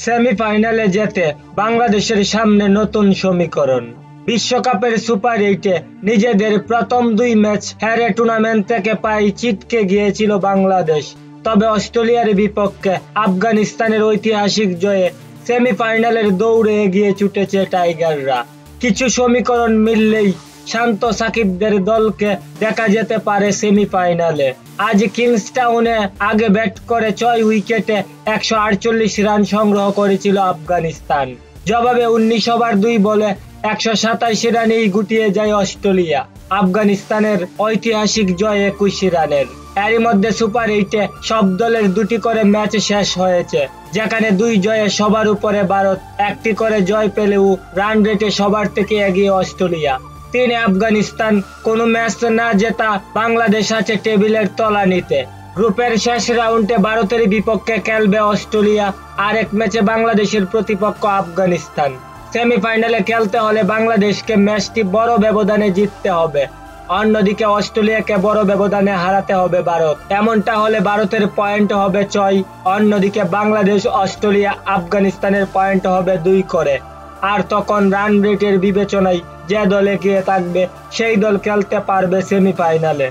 সেমিফাইনালে যেতে বাংলাদেশের সামনে নতুন সমীকরণ। বিশ্বকাপের সুপার 8-এ নিজেদের প্রথম 2 ম্যাচ হেরে টুর্নামেন্ট থেকে প্রায় ছিটকে গিয়েছিল বাংলাদেশ। তবে অস্ট্রেলিয়ার বিপক্ষে আফগানিস্তানের ঐতিহাসিক জয়ে সেমিফাইনালের দৌড়ে এগিয়ে ছুটেছে টাইগাররা। কিছু সমীকরণ মিললেই শান্ত সাকিবদের দলকে দেখা যেতে পারে সেমিফাইনালে। আজ কিংস্টাউনে আগে ব্যাট করে 6 উইকেটে 148 রান সংগ্রহ করেছিল আফগানিস্তান। জবাবে 19 ওভার 2 বলে 127 রানেই গুটিয়ে যায় অস্ট্রেলিয়া। আফগানিস্তানের ঐতিহাসিক জয় 21 রানের। এরই মধ্যে সুপার 8-এ সব দলের 2টি করে ম্যাচ শেষ হয়েছে, যেখানে 2 জয়ে সবার উপরে ভারত, 1টি করে জয় পেলেও রান রেটে সবার থেকে এগিয়ে অস্ট্রেলিয়া। 3 আফগানিস্তান। কোনো ম্যাচ না জেতা বাংলাদেশ আছে টেবিলের তলানিতে। গ্রুপের শেষ রাউন্ডে ভারতের বিপক্ষে খেলবে অস্ট্রেলিয়া, আরেক ম্যাচে বাংলাদেশের প্রতিপক্ষ আফগানিস্তান। সেমিফাইনালে খেলতে হলে বাংলাদেশকে ম্যাচটি বড় ব্যবধানে জিততে হবে, অন্যদিকে অস্ট্রেলিয়াকে বড় ব্যবধানে হারাতে হবে ভারত। এমনটা হলে ভারতের পয়েন্ট হবে 6, অন্যদিকে বাংলাদেশ, অস্ট্রেলিয়া, আফগানিস্তানের পয়েন্ট হবে 2 করে। আর তখন রান রেটের বিবেচনায় যে দল এগিয়ে থাকবে সেই দল খেলতে পারবে সেমিফাইনালে।